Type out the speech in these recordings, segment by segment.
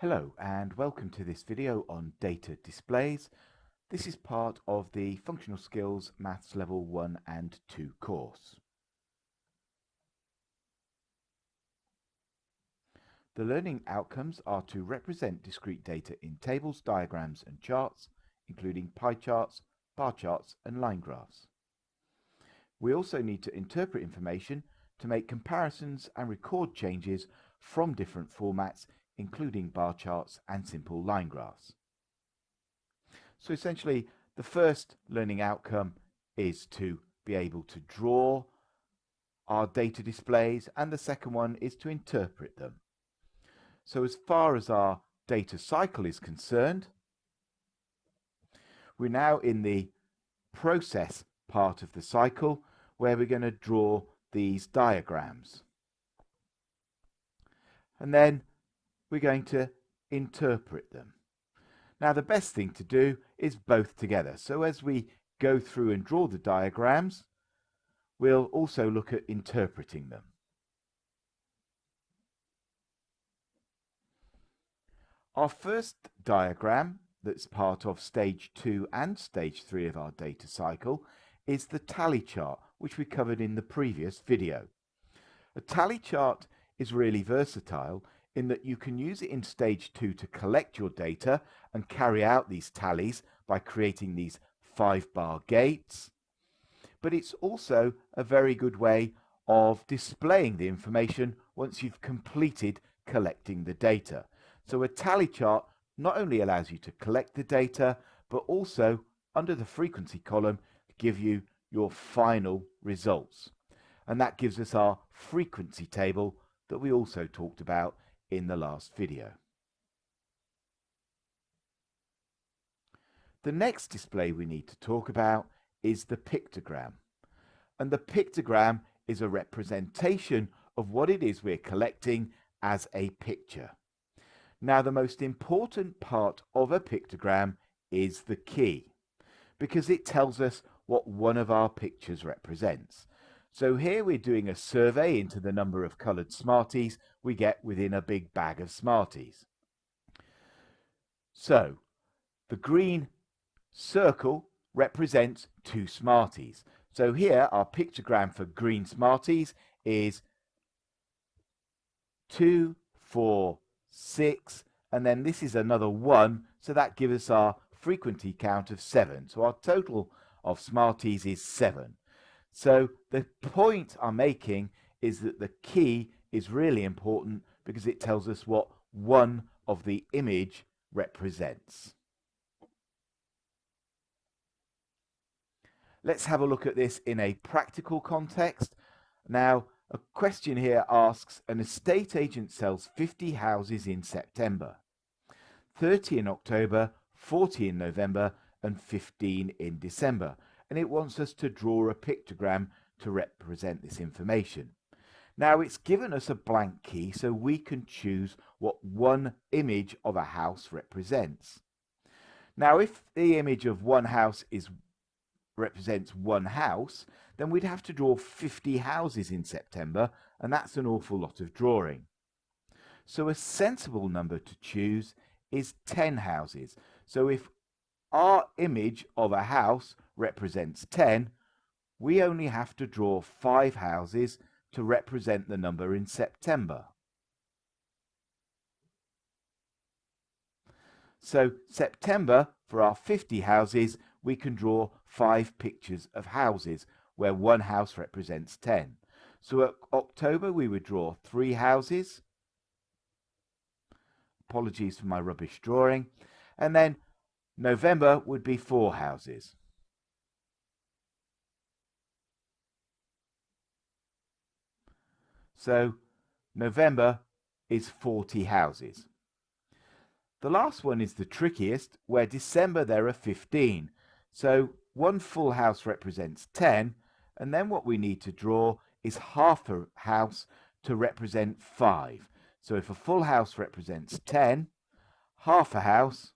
Hello and welcome to this video on data displays. This is part of the Functional Skills Maths Level 1 and 2 course. The learning outcomes are to represent discrete data in tables, diagrams and charts, including pie charts, bar charts and line graphs. We also need to interpret information to make comparisons and record changes from different formats, including bar charts and simple line graphs. So essentially, the first learning outcome is to be able to draw our data displays, and the second one is to interpret them. So as far as our data cycle is concerned, we're now in the process part of the cycle where we're going to draw these diagrams. And then we're going to interpret them. Now the best thing to do is both together. So as we go through and draw the diagrams, we'll also look at interpreting them. Our first diagram that's part of stage 2 and stage 3 of our data cycle is the tally chart, which we covered in the previous video. A tally chart is really versatile in that you can use it in stage 2 to collect your data and carry out these tallies by creating these 5-bar gates. But it's also a very good way of displaying the information once you've completed collecting the data. So a tally chart not only allows you to collect the data, but also under the frequency column give you your final results. And that gives us our frequency table that we also talked about in the last video. The next display we need to talk about is the pictogram. And the pictogram is a representation of what it is we're collecting as a picture. Now, the most important part of a pictogram is the key, because it tells us what one of our pictures represents. So here we're doing a survey into the number of coloured Smarties we get within a big bag of Smarties. So the green circle represents 2 Smarties. So here our pictogram for green Smarties is 2, 4, 6, and then this is another 1, so that gives us our frequency count of 7. So our total of Smarties is 7. So the point I'm making is that the key is really important because it tells us what one of the image represents. Let's have a look at this in a practical context. Now, a question here asks, an estate agent sells 50 houses in September, 30 in October, 40 in November, and 15 in December. And it wants us to draw a pictogram to represent this information. Now it's given us a blank key so we can choose what one image of a house represents. Now if the image of one house represents one house, then we'd have to draw 50 houses in September, and that's an awful lot of drawing. So a sensible number to choose is 10 houses. So if our image of a house represents 10, we only have to draw 5 houses to represent the number in September. So September, for our 50 houses, we can draw 5 pictures of houses where one house represents 10. So at October we would draw 3 houses. Apologies for my rubbish drawing. And then November would be 4 houses. So November is 40 houses. The last one is the trickiest, where December there are 15. So one full house represents 10, and then what we need to draw is half a house to represent 5. So if a full house represents 10, half a house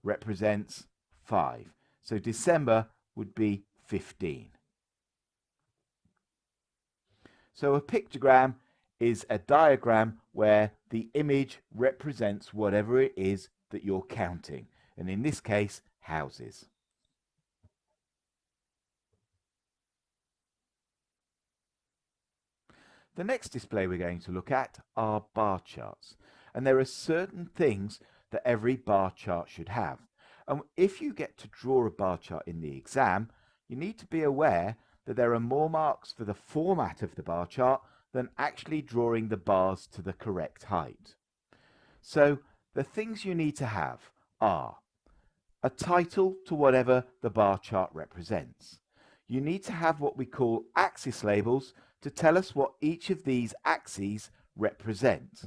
represents 5. So December would be 15. So a pictogram is a diagram where the image represents whatever it is that you're counting, and in this case, houses. The next display we're going to look at are bar charts, and there are certain things that every bar chart should have. And if you get to draw a bar chart in the exam, you need to be aware that there are more marks for the format of the bar chart than actually drawing the bars to the correct height. So the things you need to have are a title to whatever the bar chart represents. You need to have what we call axis labels to tell us what each of these axes represent.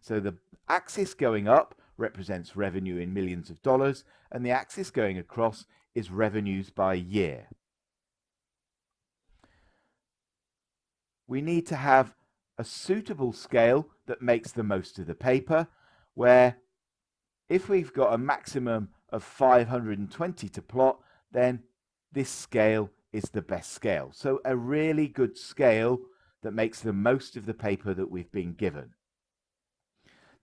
So the axis going up represents revenue in millions of dollars, and the axis going across is revenues by year. We need to have a suitable scale that makes the most of the paper, where if we've got a maximum of 520 to plot, then this scale is the best scale. So a really good scale that makes the most of the paper that we've been given.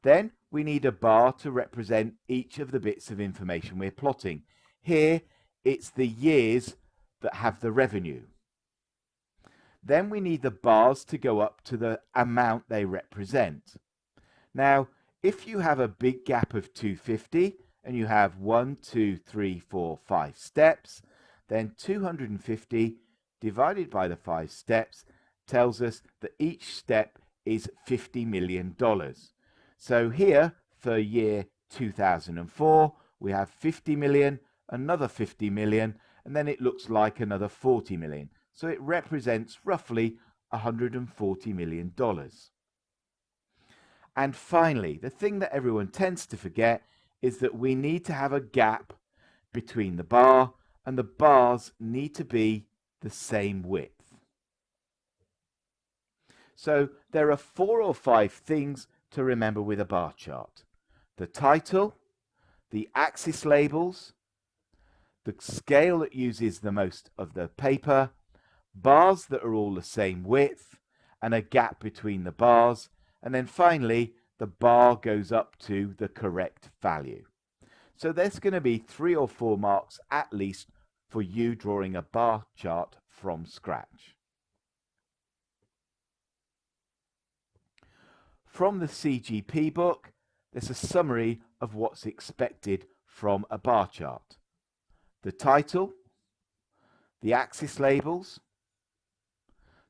Then we need a bar to represent each of the bits of information we're plotting. Here, it's the years that have the revenue. Then we need the bars to go up to the amount they represent. Now, if you have a big gap of 250 and you have 1, 2, 3, 4, 5 steps, then 250 divided by the 5 steps tells us that each step is $50 million. So here for year 2004, we have 50 million, another 50 million, and then it looks like another 40 million. So it represents roughly $140 million. And finally, the thing that everyone tends to forget is that we need to have a gap between the bar, and the bars need to be the same width. So there are 4 or 5 things to remember with a bar chart: the title, the axis labels, the scale that uses the most of the paper, bars that are all the same width, and a gap between the bars, and then finally the bar goes up to the correct value. So there's going to be 3 or 4 marks at least for you drawing a bar chart from scratch. From the CGP book, there's a summary of what's expected from a bar chart: the title, the axis labels,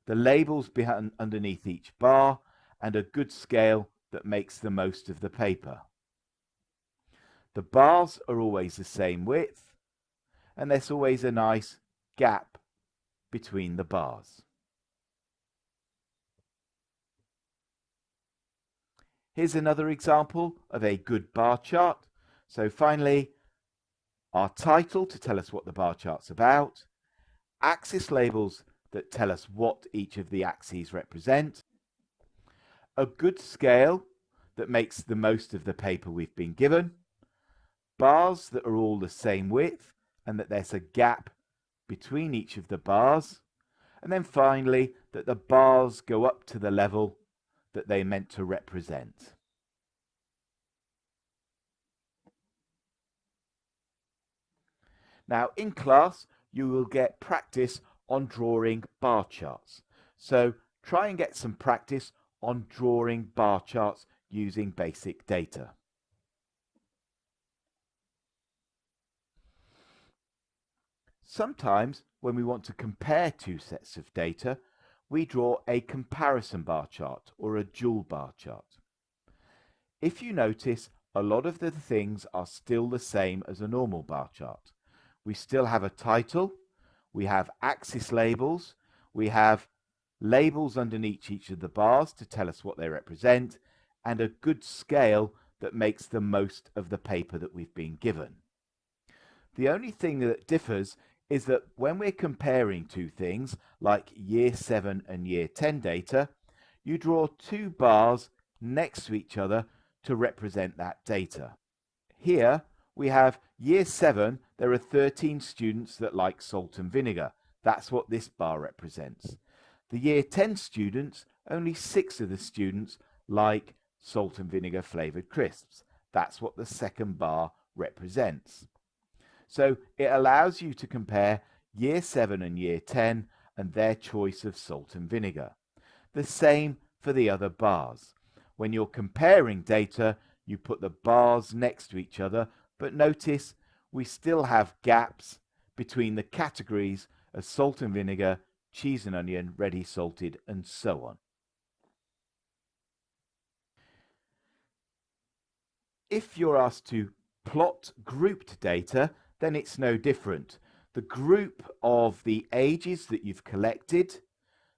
the labels behind underneath each bar, and a good scale that makes the most of the paper. The bars are always the same width, and there's always a nice gap between the bars. Here's another example of a good bar chart. So finally, our title to tell us what the bar chart's about, axis labels that tell us what each of the axes represent, a good scale that makes the most of the paper we've been given, bars that are all the same width and that there's a gap between each of the bars, and then finally that the bars go up to the level that they're meant to represent. Now in class you will get practice on drawing bar charts. So try and get some practice on drawing bar charts using basic data. Sometimes when we want to compare 2 sets of data, we draw a comparison bar chart or a dual bar chart. If you notice, a lot of the things are still the same as a normal bar chart. We still have a title, we have axis labels, we have labels underneath each of the bars to tell us what they represent, and a good scale that makes the most of the paper that we've been given. The only thing that differs is that when we're comparing 2 things, like year 7 and year 10 data, you draw 2 bars next to each other to represent that data. Here we have year 7, there are 13 students that like salt and vinegar. That's what this bar represents. The year 10 students only 6 of the students like salt and vinegar flavoured crisps. That's what the second bar represents. So it allows you to compare Year 7 and Year 10 and their choice of salt and vinegar. The same for the other bars. When you're comparing data, you put the bars next to each other, but notice we still have gaps between the categories of salt and vinegar, cheese and onion, ready salted, and so on. If you're asked to plot grouped data, then it's no different. The group of the ages that you've collected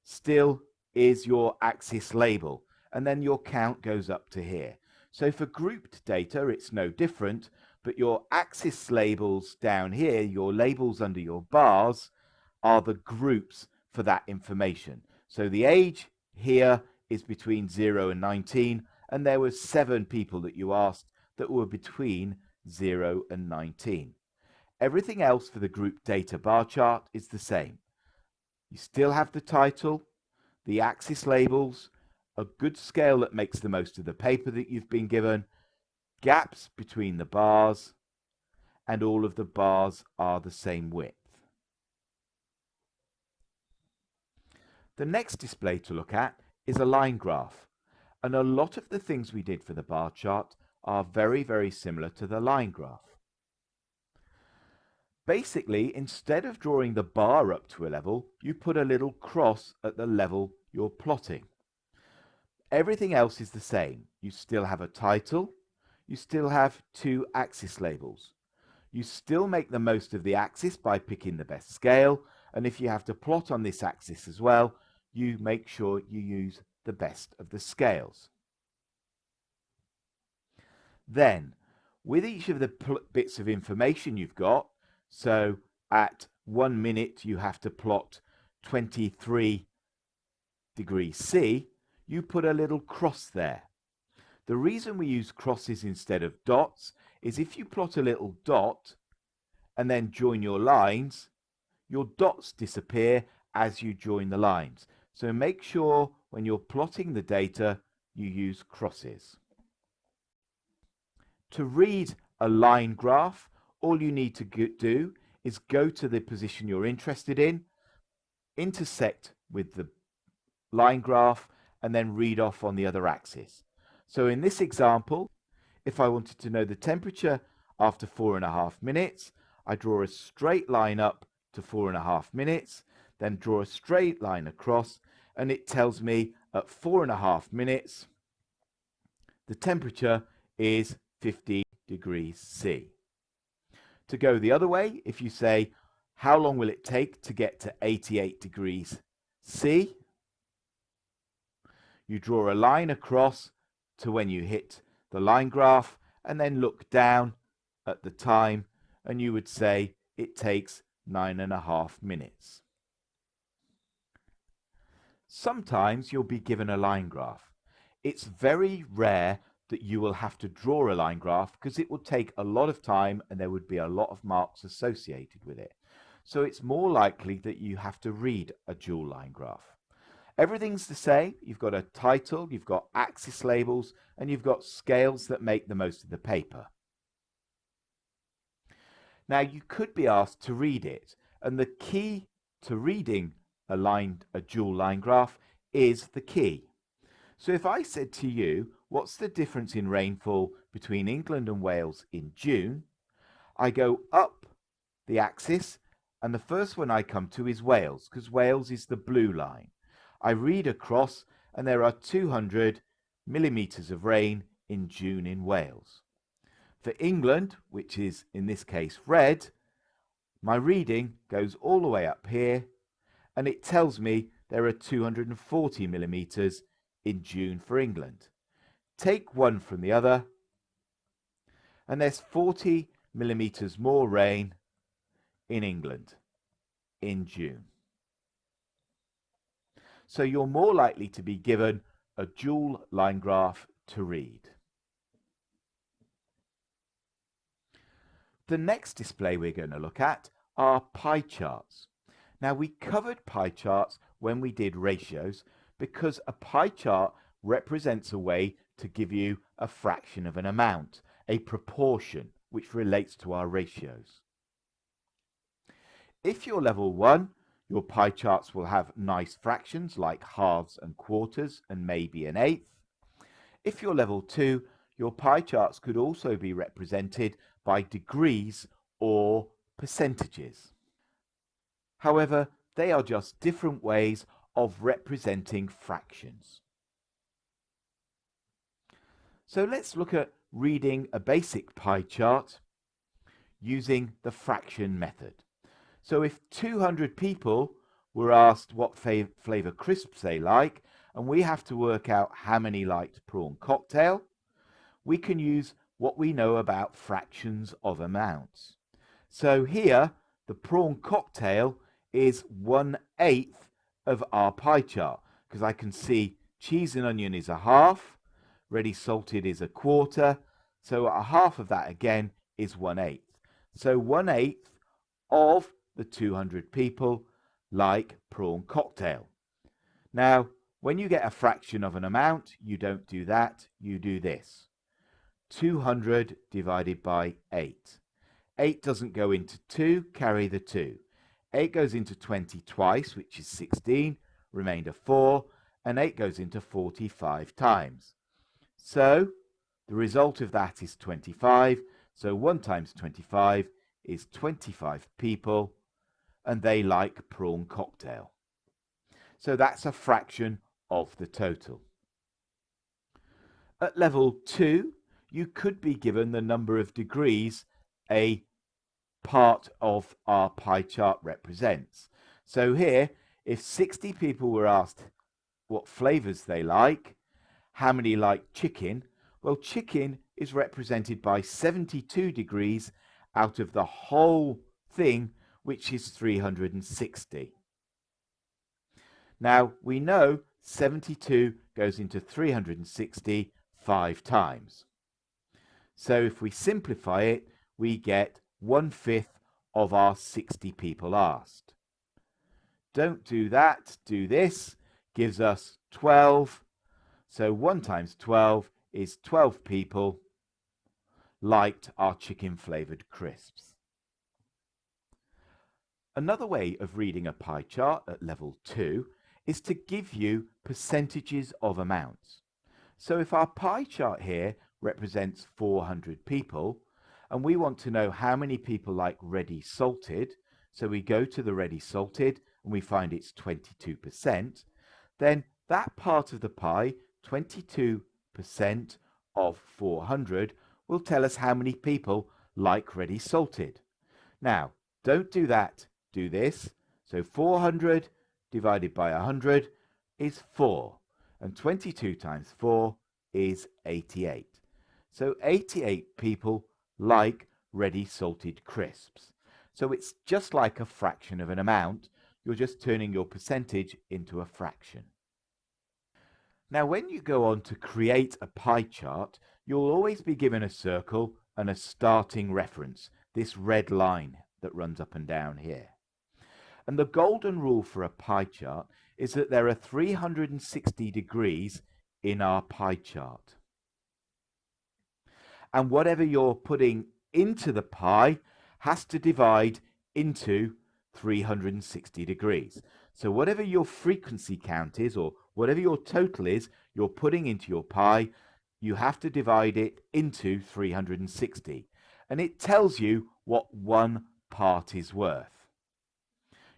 still is your axis label, and then your count goes up to here. So for grouped data, it's no different, but your axis labels down here, your labels under your bars, are the groups for that information. So the age here is between 0 and 19, and there were 7 people that you asked that were between 0 and 19. Everything else for the group data bar chart is the same. You still have the title, the axis labels, a good scale that makes the most of the paper that you've been given, gaps between the bars, and all of the bars are the same width. The next display to look at is a line graph, and a lot of the things we did for the bar chart are very, very similar to the line graph. Basically, instead of drawing the bar up to a level, you put a little cross at the level you're plotting. Everything else is the same. You still have a title, you still have 2 axis labels. You still make the most of the axis by picking the best scale, and if you have to plot on this axis as well, you make sure you use the best of the scales. Then, with each of the bits of information you've got, so at 1 minute you have to plot 23 degrees C, you put a little cross there. The reason we use crosses instead of dots is if you plot a little dot and then join your lines, your dots disappear as you join the lines. So make sure when you're plotting the data, you use crosses. To read a line graph, all you need to do is go to the position you're interested in, intersect with the line graph, and then read off on the other axis. So in this example, if I wanted to know the temperature after 4.5 minutes, I draw a straight line up to 4.5 minutes, then draw a straight line across, and it tells me at 4.5 minutes, the temperature is 50 degrees C. To go the other way, if you say, how long will it take to get to 88 degrees C? You draw a line across to when you hit the line graph and then look down at the time, and you would say it takes 9.5 minutes. Sometimes you'll be given a line graph. It's very rare that you will have to draw a line graph because it will take a lot of time and there would be a lot of marks associated with it. So it's more likely that you have to read a dual line graph. Everything's the same. You've got a title, you've got axis labels, and you've got scales that make the most of the paper. Now you could be asked to read it, and the key to reading a dual line graph is the key. So if I said to you, what's the difference in rainfall between England and Wales in June? I go up the axis, and the first one I come to is Wales, because Wales is the blue line. I read across, and there are 200 millimetres of rain in June in Wales. For England, which is in this case red, my reading goes all the way up here, and it tells me there are 240 millimetres in June for England. Take one from the other, and there's 40 millimetres more rain in England in June. So you're more likely to be given a dual line graph to read. The next display we're going to look at are pie charts. Now we covered pie charts when we did ratios, because a pie chart represents a way to give you a fraction of an amount, a proportion, which relates to our ratios. If you're level 1, your pie charts will have nice fractions like halves and quarters and maybe an eighth. If you're level 2, your pie charts could also be represented by degrees or percentages. However, they are just different ways of representing fractions. So let's look at reading a basic pie chart using the fraction method. So if 200 people were asked what flavor crisps they like, and we have to work out how many liked prawn cocktail, we can use what we know about fractions of amounts. So here, the prawn cocktail is 1/8 of our pie chart, because I can see cheese and onion is a half, ready salted is a quarter, so a half of that again is 1/8. So 1/8 of the 200 people like prawn cocktail. Now, when you get a fraction of an amount, you don't do that, you do this. 200 divided by 8. 8 doesn't go into 2, carry the 2. 8 goes into 20 twice, which is 16, remainder 4, and 8 goes into 45 times. So, the result of that is 25, so 1 times 25 is 25 people, and they like prawn cocktail. So that's a fraction of the total. At level 2, you could be given the number of degrees a part of our pie chart represents. So here, if 60 people were asked what flavors they like, how many like chicken, well, chicken is represented by 72 degrees out of the whole thing, which is 360. Now, we know 72 goes into 360 5 times. So if we simplify it, we get 1/5 of our 60 people asked. Don't do that, do this, gives us 12. So 1 times 12 is 12 people liked our chicken flavored crisps. Another way of reading a pie chart at level 2 is to give you percentages of amounts. So if our pie chart here represents 400 people, and we want to know how many people like ready salted, so we go to the ready salted and we find it's 22%, then that part of the pie, 22% of 400, will tell us how many people like ready salted. Now, don't do that, do this. So 400 divided by 100 is 4, and 22 times 4 is 88. So 88 people like ready salted crisps. So it's just like a fraction of an amount. You're just turning your percentage into a fraction. Now, when you go on to create a pie chart, you'll always be given a circle and a starting reference, this red line that runs up and down here. And the golden rule for a pie chart is that there are 360 degrees in our pie chart. And whatever you're putting into the pie has to divide into 360 degrees. So whatever your frequency count is, or whatever your total is, you're putting into your pie, you have to divide it into 360. And it tells you what one part is worth.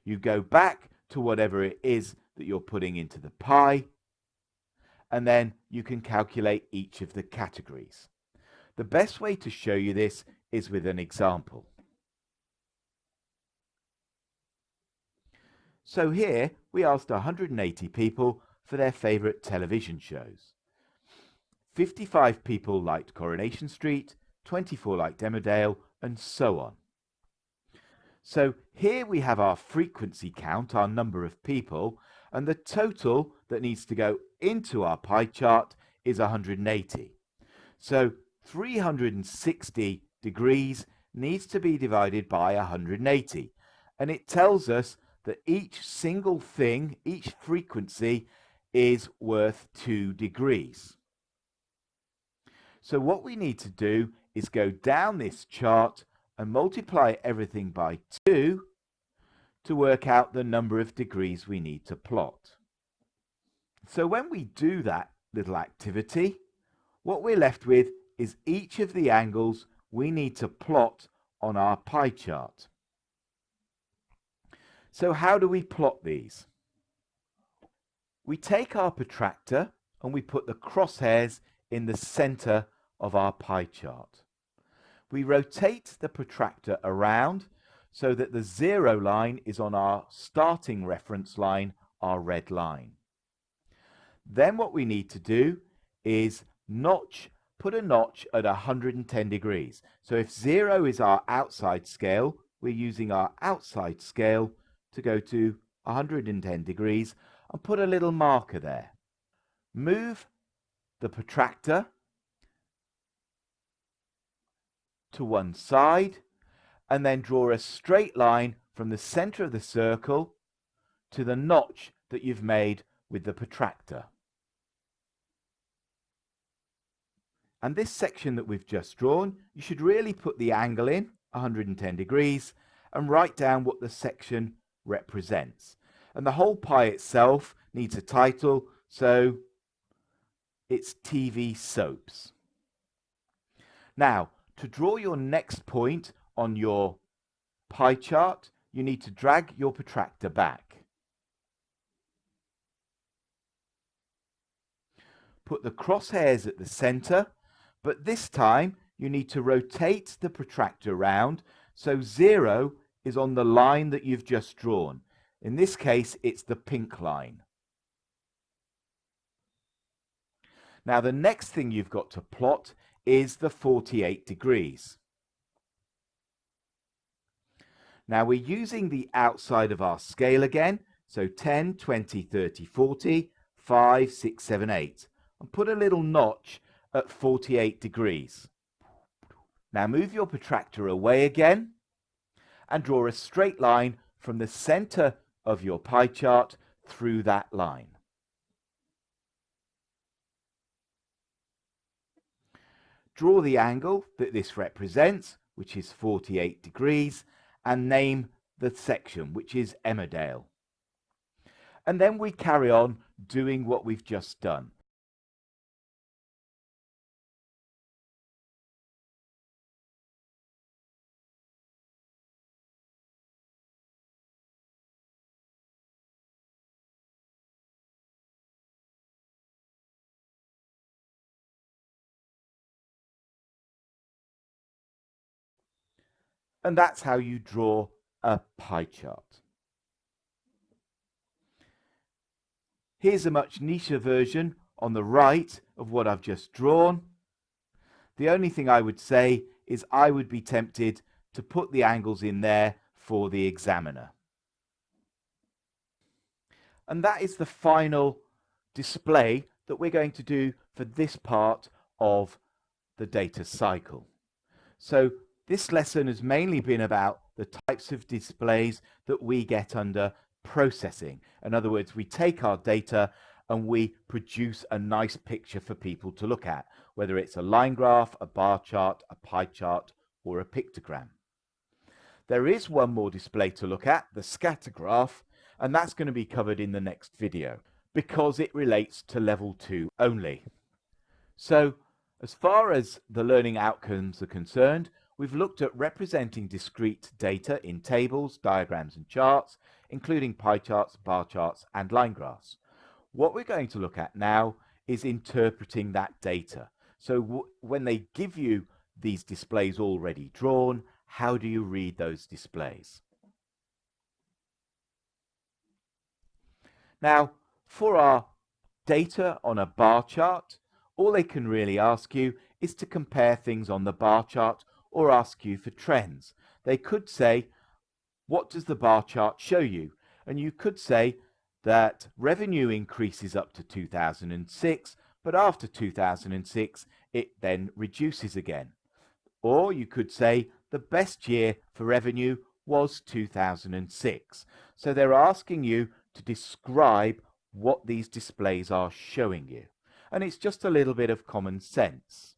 You go back to whatever it is that you're putting into the pie, and then you can calculate each of the categories. The best way to show you this is with an example. So here we asked 180 people for their favourite television shows. 55 people liked Coronation Street, 24 liked Emmerdale, and so on. So here we have our frequency count, our number of people, and the total that needs to go into our pie chart is 180. So 360 degrees needs to be divided by 180. And it tells us that each single thing, each frequency, is worth 2 degrees. So what we need to do is go down this chart and multiply everything by 2 to work out the number of degrees we need to plot. So when we do that little activity, what we're left with is each of the angles we need to plot on our pie chart. So how do we plot these? We take our protractor and we put the crosshairs in the center of our pie chart. We rotate the protractor around so that the 0 line is on our starting reference line, our red line. Then what we need to do is put a notch at 110 degrees. So if 0 is our outside scale, we're using our outside scale to go to 110 degrees and put a little marker there. Move the protractor to one side and then draw a straight line from the center of the circle to the notch that you've made with the protractor. And this section that we've just drawn, you should really put the angle in 110 degrees and write down what the section represents. And the whole pie itself needs a title, so it's TV soaps. Now, to draw your next point on your pie chart, you need to drag your protractor back. Put the crosshairs at the center, but this time you need to rotate the protractor round so 0 is on the line that you've just drawn. In this case, it's the pink line. Now the next thing you've got to plot is the 48 degrees. Now we're using the outside of our scale again, so 10, 20, 30, 40, 5, 6, 7, 8, and put a little notch at 48 degrees. Now move your protractor away again and draw a straight line from the center of your pie chart through that line. Draw the angle that this represents, which is 48 degrees, and name the section, which is Emmerdale. And then we carry on doing what we've just done. And that's how you draw a pie chart. Here's a much nicher version on the right of what I've just drawn. The only thing I would say is I would be tempted to put the angles in there for the examiner. And that is the final display that we're going to do for this part of the data cycle. So this lesson has mainly been about the types of displays that we get under processing. In other words, we take our data and we produce a nice picture for people to look at, whether it's a line graph, a bar chart, a pie chart, or a pictogram. There is one more display to look at, the scatter graph, and that's going to be covered in the next video because it relates to level 2 only. So as far as the learning outcomes are concerned, we've looked at representing discrete data in tables, diagrams, and charts, including pie charts, bar charts, and line graphs. What we're going to look at now is interpreting that data. So when they give you these displays already drawn, how do you read those displays? Now, for our data on a bar chart, all they can really ask you is to compare things on the bar chart or ask you for trends. They could say, what does the bar chart show you? And you could say that revenue increases up to 2006, but after 2006, it then reduces again. Or you could say the best year for revenue was 2006. So they're asking you to describe what these displays are showing you. And it's just a little bit of common sense.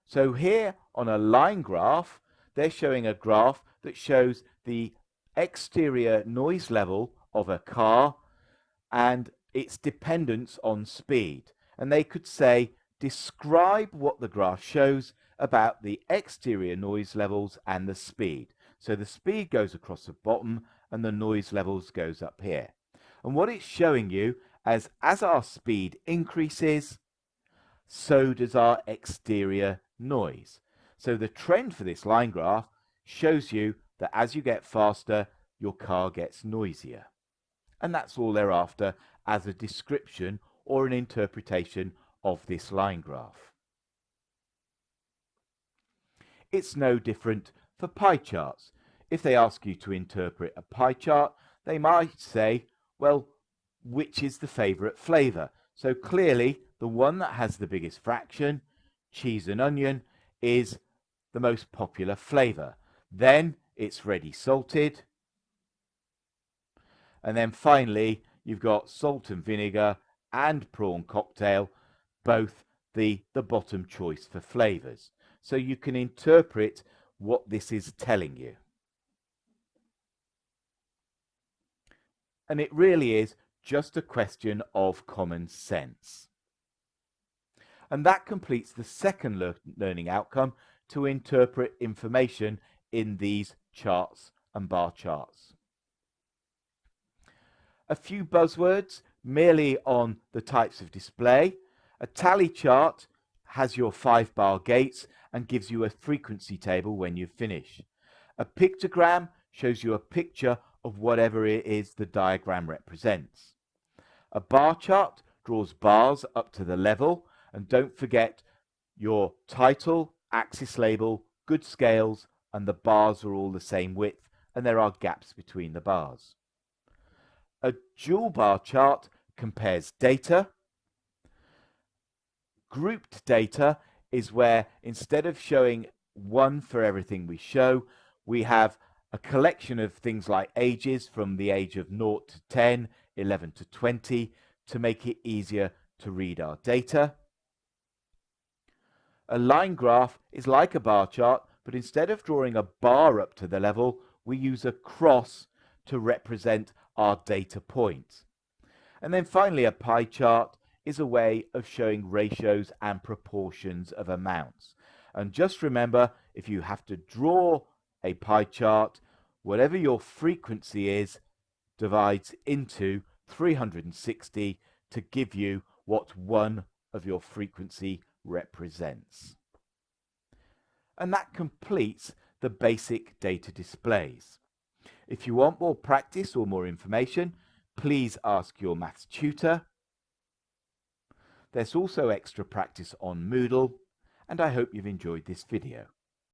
So here on a line graph, they're showing a graph that shows the exterior noise level of a car and its dependence on speed. And they could say, describe what the graph shows about the exterior noise levels and the speed. So the speed goes across the bottom and the noise levels goes up here. And what it's showing you as our speed increases, so does our exterior noise. So the trend for this line graph shows you that as you get faster, your car gets noisier. And that's all they're after as a description or an interpretation of this line graph. It's no different for pie charts. If they ask you to interpret a pie chart, they might say, well, which is the favourite flavour? So clearly, the one that has the biggest fraction, cheese and onion, is the most popular flavour. Then it's ready salted. And then finally, you've got salt and vinegar and prawn cocktail, both the bottom choice for flavours. So you can interpret what this is telling you. And it really is just a question of common sense. And that completes the second learning outcome, to interpret information in these charts and bar charts. A few buzzwords merely on the types of display. A tally chart has your 5-bar gates and gives you a frequency table when you finish. A pictogram shows you a picture of whatever it is the diagram represents. A bar chart draws bars up to the level, and don't forget your title, axis label, good scales, and the bars are all the same width, and there are gaps between the bars. A dual bar chart compares data. Grouped data is where instead of showing one for everything we show, we have a collection of things like ages from the age of 0 to 10, 11 to 20 to make it easier to read our data. A line graph is like a bar chart, but instead of drawing a bar up to the level, we use a cross to represent our data point. And then finally, a pie chart is a way of showing ratios and proportions of amounts. And just remember, if you have to draw a pie chart, whatever your frequency is divides into 360 to give you what one of your frequency represents. And that completes the basic data displays. If you want more practice or more information, please ask your maths tutor. There's also extra practice on Moodle, and I hope you've enjoyed this video.